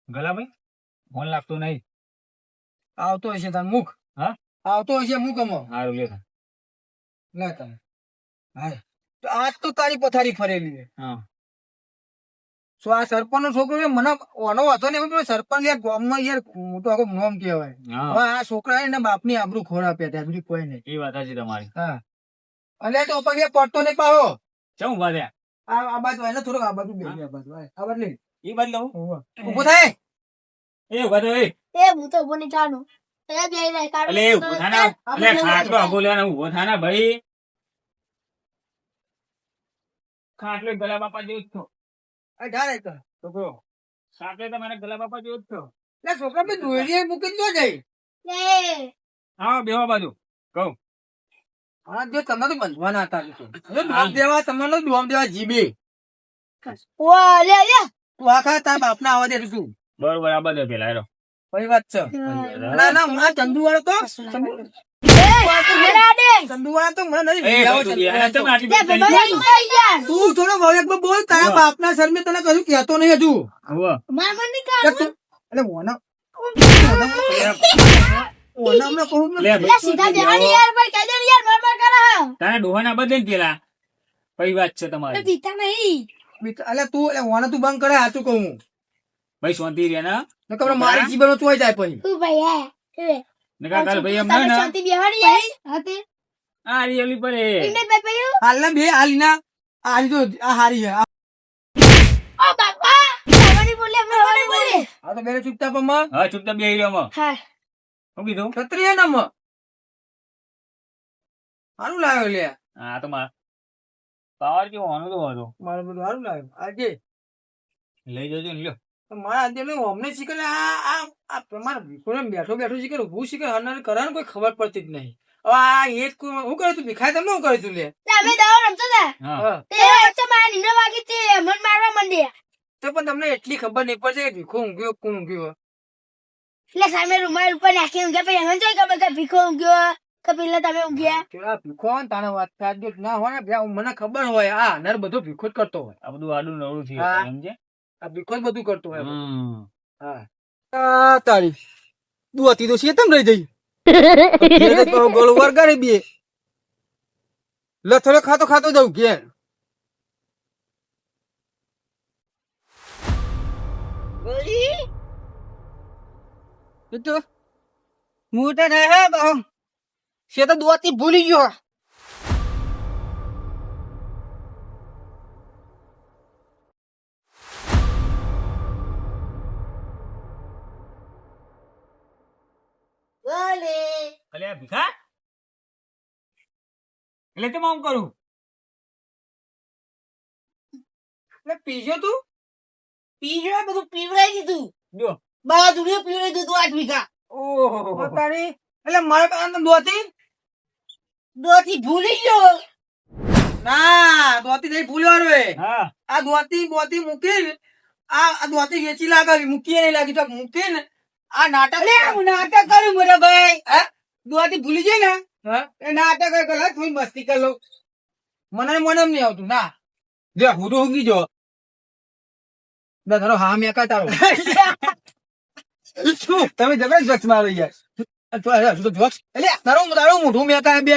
Galabhai phone લાગતો નહીં. આવતો હશે તાર મુખ. હા આવતો હશે મુખ અમો. સારું લે. લે તમે હા તો આજ તો તારી પથારી ફરેલી છે. હા સો આ સરપંચ નો છોકરો છે, મને ઓનો હતો ને એમ સરપંચ યાર ગામમાં યાર મોટો આખો નોમ કહેવાય. હવે આ છોકરા ને બાપની આબરૂ ખોરા પેટ્યા બીજું કોઈ નહીં. એ વાત છે તમારી. હા અને તો પગે પડતો નહીં પાડો. ચમ ઉભા થયા? આ બાજુ એને થોડોક આ બાજુ બેસી આ બાજુ આ બાજુ લઈ એ બાજુ લઉં. ઉભો થાય. એ ઉભા થયો. હું તો ઉભો નહીં ચાલુ. એટલે એ ઉભો થા ને. એટલે ખાટલો આગો લેવાનો ઉભો થા ને ભાઈ. ખાટલો ગલા બાપા જેવો જ થયો. ઢારે તો છોકરો ખાટલો તો મારા ગલા બાપા જેવો જ થયો. એટલે છોકરા બી દોરી મૂકી જો જાય. હા બેહવા બાજુ કહું. હા જો તમે તો બંધવાના હતા દોમ દેવા તમને દોમ દેવા જીબે તું આખા તાર બાપના આવવા દે તું બરોબર આ બધે પેલા હેરો. કઈ વાત છે? ના ના હું આ ચંદુ વાળો તો ચંદુ વાળા તો મને નહીં ભેગાવો તું થોડો વળેકમાં બોલ તારા બાપના શરમે તને કશું કહેતો નહીં હજુ. એટલે મોના ઓના કહું તારા ડોહાના બદલે ને પેલા કઈ વાત છે તમારી? અલે તું એટલે ઓના તું બંધ કરે હાચું કહું ભાઈ શાંતિ રે ને. નકર મારી જીબનો ચોઈ જાય પછી નકા કાલ ભાઈ એમ ને આ રીયલી પડે. હાલ ના બે હાલ ના હાલ તો આ હારી છે આ તો બે ચૂપચાપ માં હા ચૂપચાપ બેહી રહ્યો માં. શું કીધું? છત્રી હે ને માં હારું લાવ્યો લે. હા તો માર પાવર કેવો આનો તો હતો. મારે બધું હારું લાવ્યો આજે લઈ જજો ને લ્યો. મારા આજે અમને શીખે આ તમારે બેઠો બેઠો શીખે હું શીખે હરનાર કરાને કોઈ ખબર પડતી જ નહીં. હવે આ એક શું કરે તું ભીખાય તમને શું કરે તું લે હા તો પણ તમને એટલી ખબર નહીં પડશે કે ભીખો ઊંઘ્યો કોણ ઊંઘ્યો. પેલા ભીખો હોય ને તાણે વાત થાય ના હોય ને મને ખબર હોય આ નર બધો ભીખો જ કરતો હોય. આ બધું આડું નવડું થયું હા. સમજે. આ ભીખો જ બધું કરતો હોય. હમ. હા તારી તું હતી તો શેતમ રહી જઈ ગોળ વરગાડી બે લથડો ખાતો ખાતો જવું ઘેર. મોટા ને હે શે તો દોતી ભૂલી ગયો. અલે આ ભીખા એટલે તો હું કરું. એટલે પીજો તું બધું પીવડાઈ દીધું. જો બધું પીવડાઈ દીધું 8 વીઘા. ઓહો તારી એટલે મારે પાસે દોતી દોથી ભૂલી ગયો. ના દોતી નહીં ભૂલ્યો રે. હા આ દોતી બોતી મૂકીને આ દોતી વેચી લાગાવી મૂકીએ નહીં લાગી તો મૂકીને આ નાટક હું નાટક કરું મોટા ભાઈ. દોતી ભૂલી જાય ને એ નાટક કરે થોડી મસ્તી કરી લઉં. મને એમ નહીં આવતું ના જો હું તો ઊંઘી જો તારો હા મેં કા તારો શું તમે જબરજસ્ત મારો યાર જોક્સ એટલે તારો મોઢું મેં કા બે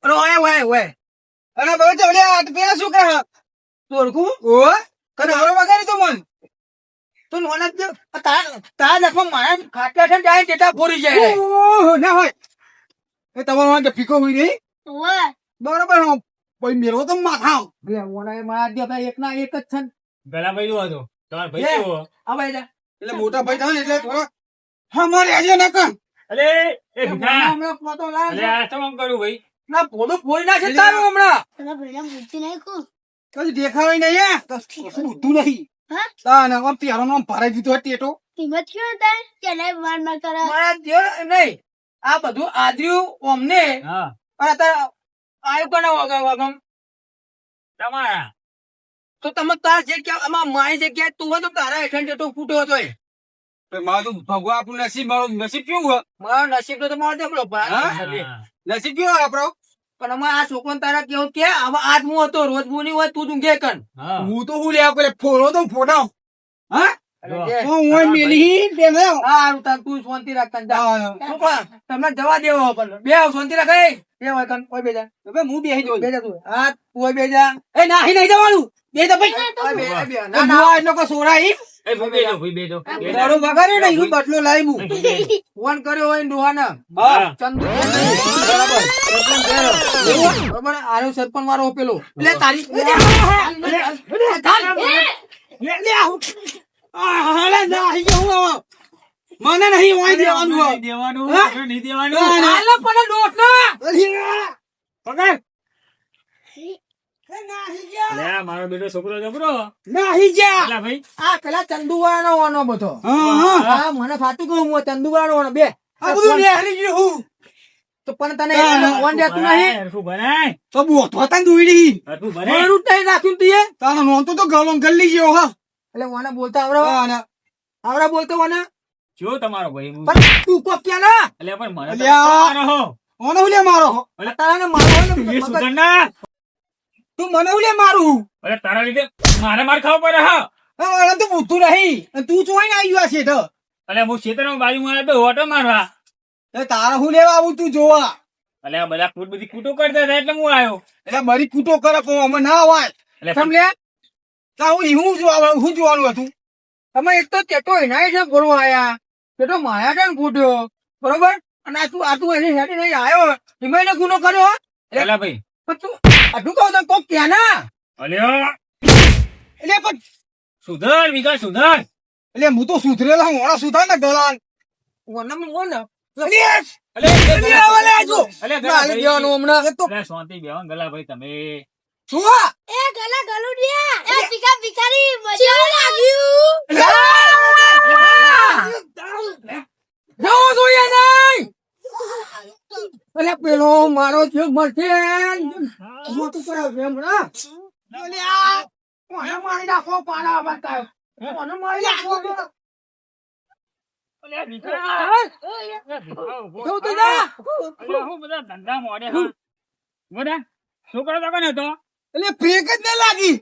અરે ઓય ઓય ઓય અરે બહુ ચવલે આ પેલા શું કહે તોરકું ઓ કને હારો વગાડી તો મન તો નોનત તારા નખમાં મારા ખાટા છે જાય ટેટા ફોડી જાય ઓહ ના હોય એ તમારો વાંકે ફીકો હોય નહીં બરોબર હું કોઈ મેરો તો માથા બે ઓના મારા દે ભાઈ એકના એક જ છે પેલા ભાઈ નું હતું તમારા ભાઈ કેવો? આ ભાઈ એટલે મોટા ભાઈ થાય ને એટલે થોડો હમારે આજે ના કર અલે એ ભીખા હમણાં પોતો લાવ અલે આ તો હું કરું ભાઈ. ના પોતો ફોડી નાખે તારું હમણાં પેલા ભાઈના મૂર્તિ નાખ્યું. કદી દેખાય નહીં યાર બુદ્ધું નહીં હા? તા ના આમ પ્યારો નામ ભરાઈ દીધો ટેટો કિંમત કેવું હતા તેને વાર ના કરા. મારા જે નહીં આ બધું આદર્યું અમને હા અને અત્યારે આયુ કને વગમ તમારા તો તમે તાર જગ્યા આમાં મારી જગ્યાએ તું હોય તો તારા હેઠળ ટેટો ફૂટ્યો હતો મારું ભગવાન આપણું નસીબ મારું નસીબ કેવું હોય મારો નસીબ તો તમારો દેખલો નસીબ કેવો આપણો પણ અમારે આ છોકરો તારા કેવું કે આમાં આઠમું હતો રોજ મુની હોય તું ઊંઘે કન હા હું તો હું લેવા કરે ફોડો તો ફોટાવ હા હું ઓય મેલી તે લે હારું તાર તું શાંતિ રાખ તન જા છોકરા તમને જવા દેવો પણ બે શાંતિ રાખ એ બે હોય કન ઓય બેજા હવે હું બેહી જો બેજા તું હા તું ઓય બેજા એ નાહી નહીં જવાનું બે તો ભાઈ ના ના એનો કો સોરાઈ એ ભઈ બેજો તારો વગાડે ને ઈનું બટલો લાવી હું ફોન કર્યો હોય ડોહાના હા ચંદુ બરાબર સરપંચ ઘેર બરાબર આનો સરપંચ મારો પેલો લે તારી લે હાલે ના હી ગયો મને નહીં હોય દેવાનું નહીં દેવાનું હાલો પણ ડોટ ના પકડ લે મારો બેટો છોકરો જબરો નહીં જા અલા ભાઈ આ પેલા ચંદુવાળાનો વાનો બધો હા મને ફાટું કહું હું ચંદુવાળાનો વાનો બે આ બધું લે હાલી ગયું હું તો પણ તને ઓન દેતું નહીં શું બનાય તો બો તો તને દુઈડી તું બનાય મારું તઈ નાખ્યું તીએ તારો નોન તો ગળો ગલ્લી ગયો હા એટલે વાના બોલતા આવડા બોલતો વાના જો તમારો ભાઈ પણ તું કો ક્યાં ના એટલે પણ મને અલ્યા. તો રહો ઓનો લે મારો અલે તારાને મારો તું સુધર ના તું મને લે મારું અરે તારા લીધે મારે માર ખાવ પડે હા હા તો બુદ્ધું નહીં તું ચોઈને આવ્યો છે તો અલે હું ખેતરમાં બાજુમાં આવ્યો તો ઓટો મારવા તારા હું લેવા આવું તું જોવા અલે આ બધા બધી કૂટો કરતા હતા એટલે હું આવ્યો એટલે મારી કૂટો કરે પણ અમે ના હોય એટલે સમજે હું જોવાનું હતું તમે એક તો કેટો એના છે ફરવા આયા કેટો માયા છે ને ફૂટ્યો બરોબર અને આ તું એની હેઠી નહીં આવ્યો એમાં એને ગુનો કર્યો અલા ભાઈ પણ તું આટલું કહું તો કોક ક્યાં ના અલ્યા એટલે પણ સુધર વિકાસ સુધર એટલે હું તો સુધરેલા હું ઓળા સુધા ને ગળાન શાંતિ બેહો ગલા ભાઈ તમે એ ગલા ગલુડિયા એ પીકા પીકારી મજા લાગ્યું પેલો મારો જીવ મળશે મોટું કરાવશે હમણાં મારી નાખો પાડા મારી નાખો ધંધા મોડે બધા છોકરો તો કોને હતો એટલે બ્રેક જ ના લાગી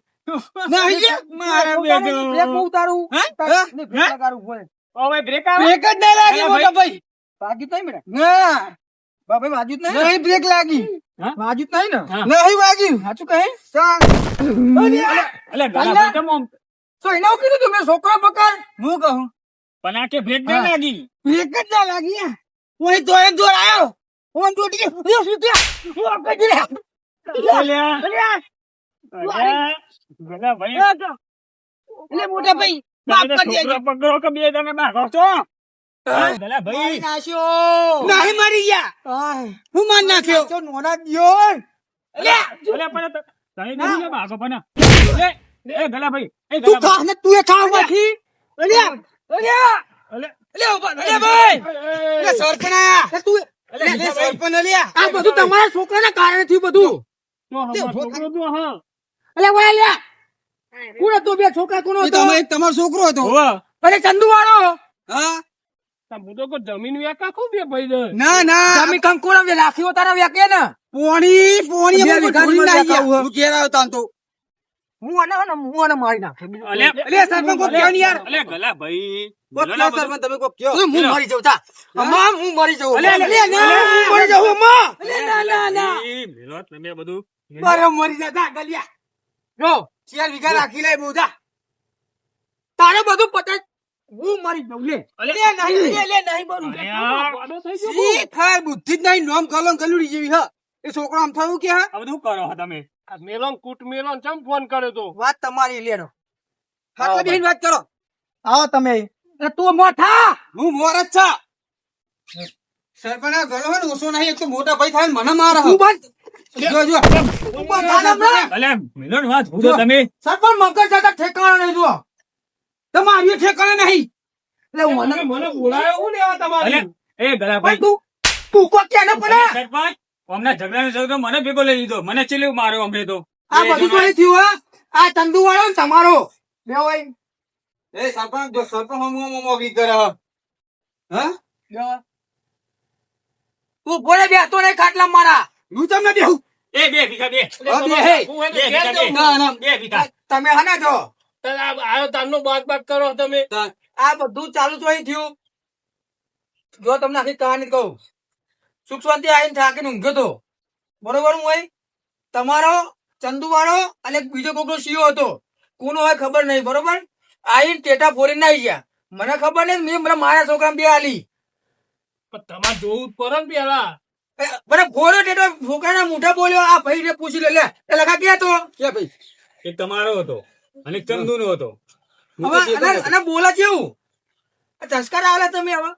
મારા બેટો બ્રેક ઉતારું હવે બ્રેક આવે બ્રેક જ ના લાગી મોટા ભાઈ વાગ્યું નહીં મેડમ ના બાપા વાગ્યું નહીં નહીં બ્રેક લાગી વાગ્યું નહીં ને નહીં વાગ્યું સાચું કહે અલે ગલા ભાઈ તમ તો એના કીધું તમે છોકરા પકડ હું કહું પણ આ કે બ્રેક ના લાગી બ્રેક જ ના લાગી હું તો એક દોર આવ્યો હું દોડી ગયો હું આપી ગલા ભાઈ એટલે મોટા ભાઈ માફ કરી દેજો પકડો કે બે જણા ભાગો છો ગલા ભાઈ નહીં મારી ગયા હું માર નાખ્યો તો નોના દિયો અલે પણ તને નહીં ભાગો પણ એ ગલા ભાઈ એ તું ગલા ખા ને તું એ ખાવ નથી અલ્યા અલ્યા અલે અલે ભાઈ એ સરપંચ આયા તું અલે સરપંચ અલ્યા આ બધું તમારા છોકરાના કારણે થયું બધું છોકરો તો હા અલે વાય અલ્યા કોણ હતો બે છોકરા કોણ હતો તમારો છોકરો હતો અરે ચંદુ વાળો હા હું તો કોઈ જમીન વેકા ખૂબ બે ભાઈ દે ના ના જમીન કંકોડા વે રાખીઓ તારા વેકે ને પોણી હું કેરાવ તાન તો હું આને મારી નાખે અલે સરપંચ કો કેન યાર અલે ગલા ભાઈ બોલ સરપંચ તમે કો કયો હું મરી જાઉં તા અમા હું મરી જાઉં અલે ના મરી જાઉં અમા ના મેલો તમે બધું મારે મરી જા ગલિયા જો 4 વીઘા રાખી લે બોધા તારે બધું પતે હું મરી જાઉં લે નહીં મરું ઈ ખાય બુદ્ધિ જ નહીં નામ કલમ કલુડી જેવી હ એ છોકરો આમ થયું કે આ બધું કરો તમે મેલોન કૂટ મેલોન ચમ ફોન કર્યો તો વાત તમારી લેનો હાથ બેહીને વાત કરો આવો તમે તું મોઠા હું મોર જ છા સરપંચ ઘણો હે ઓછો નહીં એક તો મોટા ભાઈ થાય મને મારે હું બસ જો અલે મેલો વાત ભૂલો તમે સરપંચ મગર જાતા ઠેકાણા નહીં જો તમારી ઠેકાણા નહીં એટલે મને બોલાયો હું લેવા તમારે અલે એ ગલા ભાઈ તું કો કેને પડે સરપંચ હમણાં ઝઘડાનો ઝઘડો મને ભેગો લઈ લીધો મને ચેલ્યું માર્યો હમણે તો આ બધું તો નહીં થયું હા આ ચંદુ વાળો ને તમારો બે હોય એ સરપંચ જો સરપંચ હું મોગી કરે હા તું બોલે બે તો નહીં ખાટલા મારા હું તમને બેહું એ બે વીઘા બે બે ના તમે હને જો આયો તારનો બાગ કરો તમે. આ બધું ચાલુ તો અહીં થયું. જો તમને આખી કહાની કહું, સુખ શાંતિ આવીને થાકીને ઊંઘ્યો તો, બરોબર. હું અહીં તમારો ચંદુવાળો અને એક બીજો કોકનો સીઓ હતો, કોનો હોય ખબર નહીં, બરોબર. આવીને ટેટા ફોડીને આવી ગયા. મને ખબર નહીં, મેં મને મારા છોકરા બે આલી. પણ તમારે જોવું જ પડે ને પેલા. મને ફોડ્યો ટેટો, છોકરાના મોઢા બોલ્યો. આ ભાઈ ને પૂછી લે, એ લખા ક્યાં તો ક્યાં ભાઈ? એક તમારો હતો અને એક ચંદુનો હતો. હવે અને બોલા કેવું સંસ્કાર આવેલા તમે? હવે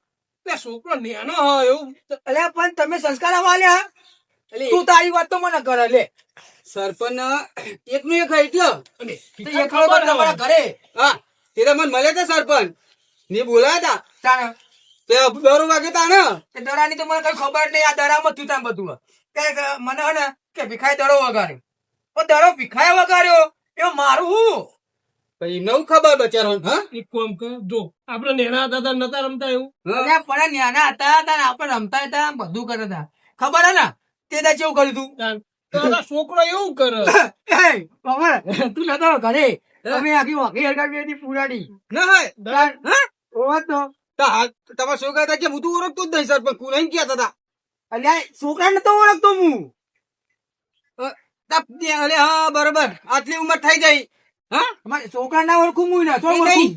એટલે છોકરો નેનો હોય એવું. અલ્યા પણ તમે સંસ્કાર આલ્યા. તું તારી વાત તો મને કરે લે. સરપંચ એકનું એક એટલે અને તમારા ઘરે હા તે તો મને મળ્યા હતા સરપંચ ને બોલાયા હતા તાણે તે દોરો વાગે તા ને એ દડાની તો મને કઈ ખબર નહીં. આ દડામાં થયું તા બધું. કે મને હે ને કે ભીખાઈ દડો વગાડ્યો. પણ દડો ભીખાઈ વગાડ્યો એ મારું હું પછી એમને હું ખબર બચારો હા એક કામ કર, જો આપડે નેના હતા તાર નતા રમતા એવું. અલ્યા પણ નાના હતા તાને આપણે રમતા હતા, બધું કરતા હતા. ખબર હે ને તે દા કેવું કર્યું તું? તારા છોકરો એવું કરે. એ ખબર તું નતો ઘરે તમે આખી વાઘી હરગાવી હતી પુરાડી ના હોય ઓવા તો. તમારા છોકરા હતા કે હું તું ઓળખતું જ નહીં સરપંચ કુ નહીં કહેતા હતા અલ્યા છોકરા નતો ઓળખતો હું. અરે હા બરોબર આટલી ઉંમર થઈ જાય હા અમારે છોકરા ના ઓળખું હું ને નહીં, નહીં.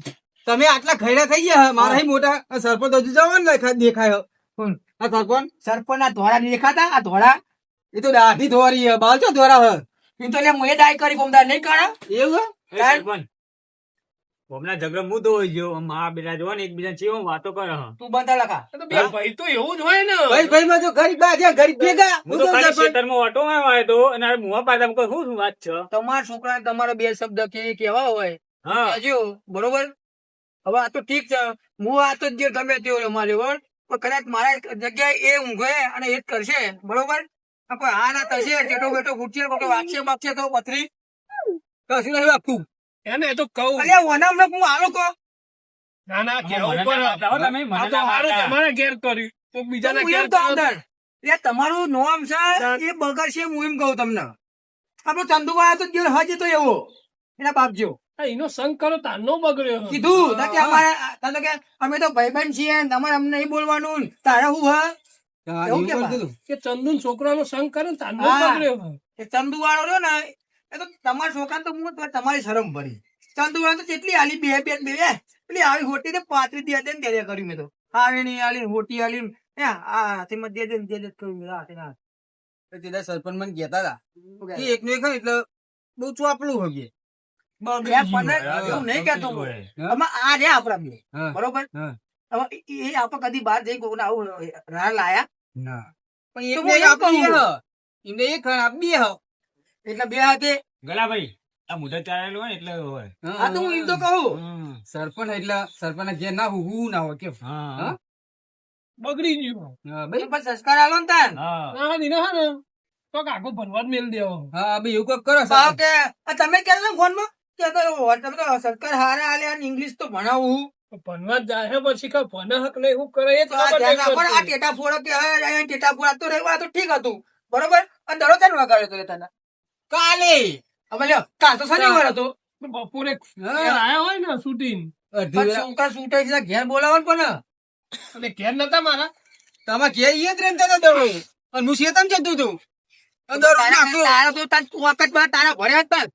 તમે આટલા ખૈડા થઈ ગયા મારા અહીં મોટા આ સરપંચ હજુ જવાનું દેખાય કોણ? આ સરપંચ સરપંચ ના ધોળા દેખાતા? આ ધોળા એ તો દાઢી ધોરી હે બાલ છો ધોરા હે એ તો એટલે મેં ડાય કરી કોમદાર નહીં કાઢા. એવું એ સરપંચ, હમણાં ઝઘડો મુદ્દો હોય ગયો. મા બેટા જોવા ને એકબીજા ચેવો વાતો કરે. તું બંધા લખા. તો બે ભાઈ તો એવું જ હોય ને. ભાઈ ભાઈ માં જો ગરીબ બાજ્યા ગરીબ ભેગા હું તો ખાલી ખેતરમાં ઓટો આવ્યો હતો અને આ મુવા પાછા કોઈ શું વાત છે? તમારા છોકરા તમારા બે શબ્દ કેવા હોય હા હજુ બરોબર. હવે આ તો ઠીક છે, હું આ તો જે ગમે તે હોય મારી વડ, પણ કદાચ મારા જગ્યાએ એ ઊંઘે અને એ જ કરશે બરોબર. આ કોઈ હા ના થશે ટેટો બેટો ફૂટશે કોઈ વાગશે બાગશે તો પથરી કશું નહીં આપતું. એને એ તો કહું. અલ્યા ઓના હમણાં હું આલો કહો ના ના કેવું મને પડે. ના બતાવો તમે, મને આ તો ના હારું બતાવો. તમારા ઘેર કર્યું તો બીજાના હું ઘેર એમ તો કર્યું. અંદર એ તમારું નોમ છે એ બગડશે. હું એમ કહું તમને, આપડો ચંદુભાઈ તો જેલ હજ તો એવો એના બાપજો આ એનો સંગ કરો તારનો બગડ્યો. કીધું તા કે અમારે કે અમે તો ભાઈબંધ છીએ ને તમારે અમને નહીં બોલવાનું ને તારે હું હા એવું કેમ? કે ચંદુન છોકરાનો સંગ કરે ને તારનો હા. બગડ્યો. એ ચંદુ વાળો રહ્યો ને એ તો તમારા છોકરા તો હું તો તમારી શરમ પડી. ચંદુ વાળો તો કેટલી આલી બે પેલી આવી હોટી તો 35 દે ને દે કર્યું મેં તો. આવે નહીં આલી હોટી આલી આ હાથીમાં દે દે કર્યું મેં હાથે ના. સીધા સરપંચ મને કહેતા હતા કે એકનું એક હોય એટલે બહુ ચોપલું હોય એવું નહીં કેતો હું. આમાં આ રે આપડા બે હા. બરોબર. હા. હવે એ આપણે કદી બહાર જઈ કોઈને આવું રાહ લાયા ના તો પણ હું એમને એમ આપી કહું. હે એમને એક ખણ બે હો એટલે બે હાથે ગલાભાઈ, આ મુદ્દા ચાલેલું હોય ને એટલે હોય. હા તો હું એમ તો કહું. હમ. સરપંચ એટલે સરપંચ ના ઘેર ના હું ના હોય કે હા હા? બગડી ગયું. હા ભાઈ પણ સંસ્કાર આલો ને તાન. હા ના દીના હા ને તો આખો ભરવા જ મેલ દેવો. હા ભાઈ એવું કોક કરો ભાવ સરપંચ. કે આ તમે કહેતા ફોન માં કે તમે તો સરકાર હારે આલે અને ઇંગ્લિશ તો ભણાવું. ભણવા જ જાય પછી કે ભણે હક નહીં શું કરે એ જ તો આ ખબર ધ્યાન નહીં રાખો ને, આ પડતી. ટેટા ફોડો કે હવે અહીંયા ટેટા ફોડા તો રહેવા તો ઠીક હતું બરોબર. અને દડો ચાલ વગાડ્યો તો તને કાલે હવે લ્યો કાલ તો શનિવાર હતો. બપોરે હા. ઘેર આયા હોય ને શૂટિંગ અડધી પણ વેળા- છોકરા છૂટે છે ઘેર બોલાવો પણ એટલે ઘેર નતા મારા. તમારા ઘેર ઈ જ રમતા હતા દડો અને હું શેતામ જતું હતું અને દડો નાખતો. તારા તો તાર વખત માં તારા ભર્યા હતા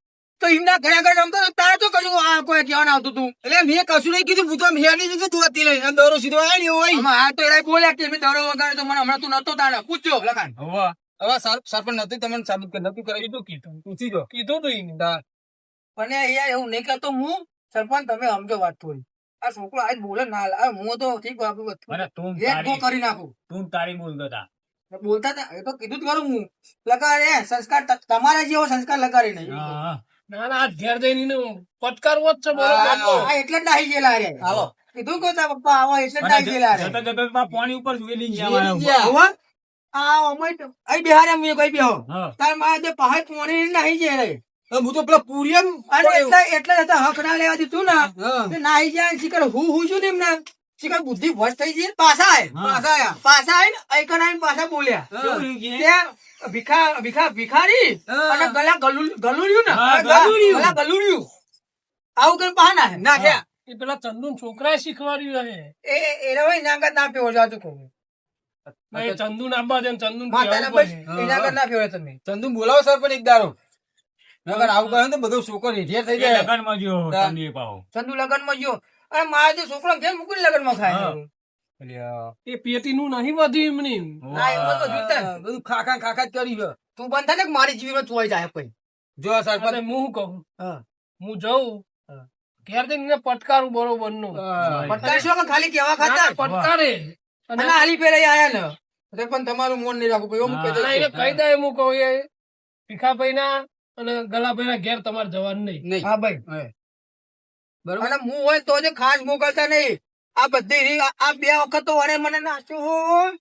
તો એમના ઘરે આગળ રમતો તો તારે તો કશું આ કોઈ કહેવાનું આવતું હતું. એટલે મેં કશું નહીં કીધું હું તો હેડી દીધું તું હતી લઈ અને દડો સીધો આવ્યો હોય આમાં આ તો એરા બોલ્યા કે મેં દડો વગાડ્યો તો મને હમણાં તું નતો તારે પૂછજો લખાણ. હવે હવે સરપંચ નતું તમને સાબિત કરી નતું કરાવી કીધું પૂછી જો કીધું તું એને. પણ યાર એવું નહીં કરતો હું. સરપંચ તમે સમજો વાત થોડી. આ છોકરો આજ બોલે ના હાલે. આ હું તો ઠીક વાપરું મને તું એક ગો તારી કરી નાખું. તું તારી બોલતો હતા. બોલતા હતા એ તો કીધું જ ખરું હું. લગાડે સંસ્કાર તમારા જેવો સંસ્કાર લગાડી નહીં. હા ના ના આ ઘેર જઈને એને પટકારવો જ છે બરોબર. હા, એટલે જ નાહી ગયેલા રે. હાલો. કીધું કે તારા પપ્પા આવો એટલે જ નાહી ગયેલા રે. જતો જતો પા પાણી ઉપર વેલી ગયા વેલી મારા ગયા. હોવા? આ અમય તો અહીં બિહાર એમ કઈ બેહો હા તાર માં જે પહાડ પોણી નાહી જાય રે. હું તો પેલા પૂરિયમ અને એટલે જ હક ના લેવા દીધું ને હા તે નાહી જાય ને શીખર હું છું ને એમને શીખર બુદ્ધિ વશ થઈ ગઈ પાછા આય હા. પાછા આયા પાછા આવીને આઈકન આવીને પાછા બોલ્યા ત્યાં ભિખારી હા. અને ગળુડ્યું ને હા, ગળુડ્યું આવું કરીને બહાના હે નાખ્યા એ પેલા ચંદુ છોકરાએ શીખવાડ્યું હે એના હોય નાગત ના પીવો જાતું કહું એ ચંદુ ના આબા દે ચંદુ માતાના બસ એના કર ના પીવો તમે ચંદુ બોલાવો સર પણ એક દારો નગર આવું કરે તો બધો છોકરો ઢેર થઈ જાય લગનમાં જો ચંદુ પાવ ચંદુ લગનમાં ગયો અને મારા જે છોકરો ઘેર મૂકીને લગનમાં ખાય એ પેટી નું નહીં વધ્યું એમની હા એમ તો જોતા બધું ખાખા જ કરી છે તું બંધ થાય ને મારી જીવીમાં ચોઈ જાય પછી જો સરપંચ અને હું શું કહું હા હું જઉં ઘેર જઈને પટકારું બરોબર નું પટકારીશું કે ખાલી કેવા ખાતર પટકારે અને આલી ફેરે આયા ને એટલે પણ તમારું મન નહીં રાખવું એવું કહી અને એને કહી દે હું કહું એ ભીખાભાઈ ના અને ગલાભાઈ ના ઘેર તમારે જવાનું નહીં હા ભાઈ બરોબર અને હું હોય તો જે ખાસ મોકલતા નહીં આ બધી આ 2 વખત તો વરે મને નાસ્યું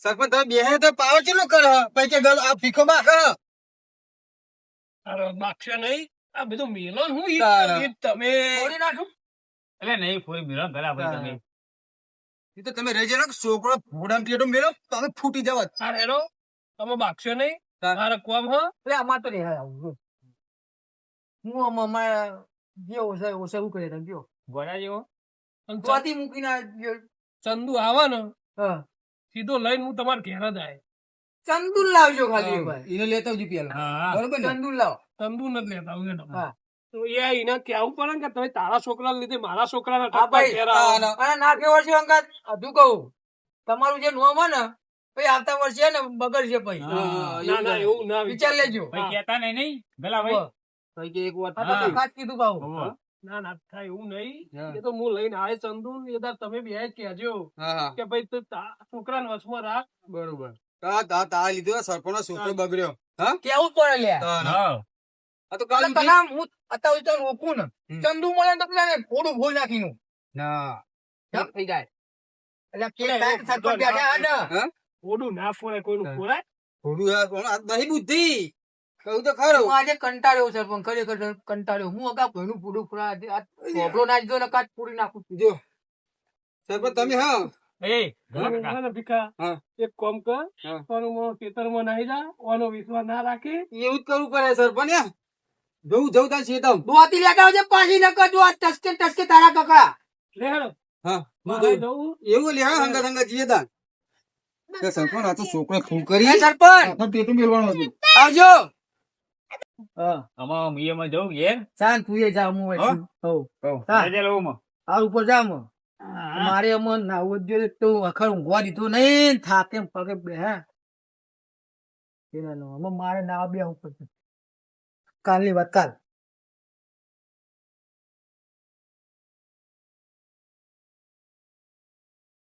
સરપંચ તમે બેહે તો પાવર ચેલો કર પછી કે આ ફીખો માં અરે બાક્ષે નહીં આ બધું મેલો હું તમે છોડી નાખું એટલે નહીં ફોઈ મેળો ગલા ભાઈ તમે એ તો તમે રહી જાય ને છોકરો ફોડામ ટેટો મેલો તમે ફૂટી જવા હા હેરો તમે બાક્ષે નહીં હા. મારે કોમ હ એટલે આમાં તો નહીં આવું હું આમાં જે ઓછા શું કરે તમે કયો ગોળા જેવો અને ચોથી મૂકીને ચંદુ આવે ને હા સીધો લઈને હું તમારે ઘેર જ આવે ચંદુલ લાવજો ખાલી એને લેતા આવજો પેલા હા બરોબર ને ચંદુલ લાવ ચંદુ નથી લેતા આવું ને હા. તો એ એને કેવું પડે ને કે તમે તારા છોકરા લીધે મારા છોકરા હા ભાઈ અને ના કે વર્ષે અંગાત હજુ કહું તમારું જે નોમ ને પછી આવતા વર્ષે ને બગડશે પછી ના ના એવું ના વિચાર લેજો ભાઈ કેતા નહીં ગલા ભાઈ ભાઈ કે એક વાત હા. તો ખાસ કીધું પાઉં હોવે. ના ના થાય એવું નહીં હા. એ તો હું લઈને આવે ચંદુ એ દાર તમે બે કહેજો કે ભાઈ તું છોકરાને વચમાં રાખ બરોબર તા લીધો સરપંચ છોકરો બગડ્યો હા કેવું પડે લે હા આ તો કાલ તના હું અત્યારે તો રોકું ને ચંદુ મળે તો પેલા થોડું ભોલ નાખીનું ના થઈ જાય એટલે કે કાંઈ સરપંચ બેઠા ને ઓડું ના ફોડાય કોઈનું ફોડાય થોડું નહીં બુદ્ધિ કહું તો ખરું હું આજે કંટાળ્યો સરપંચ ખરેખર કંટાળ્યો હું અગા ભણું પૂરું પૂરા નાખ દો ને કાચ પૂરી નાખું જો સરપંચ તમે હા એ ગલા કાકા. ના ભીખા હા. એક કોમ કર હા. પણ ખેતરમાં નાહી જા ઓનો વિશ્વાસ ના રાખે એવું જ કરવું પડે સરપંચ જવું તાર શેતમ દોતી લેતા આવજે પાછી ન કરજો આ ટસકે તારા કકડા લે હેડો હા મારે જવું એવું લે હા હંગા જીએ તાર સરપંચ આ તો છોકરો ફૂલ કરી સરપંચ પેટું મેળવાનું હતું આવજો આમાં મિયામાં જવું ઘેર શાંત તું એ જા હું હા જજે લઉં માં. આ ઉપર જા મારે અમન નાવું જ જોઈએ તો અખર ઊંઘવા દીધું નહીં થાકે પગે બે હે મારે નાવા બે ઉપર કાલની વાત કાલ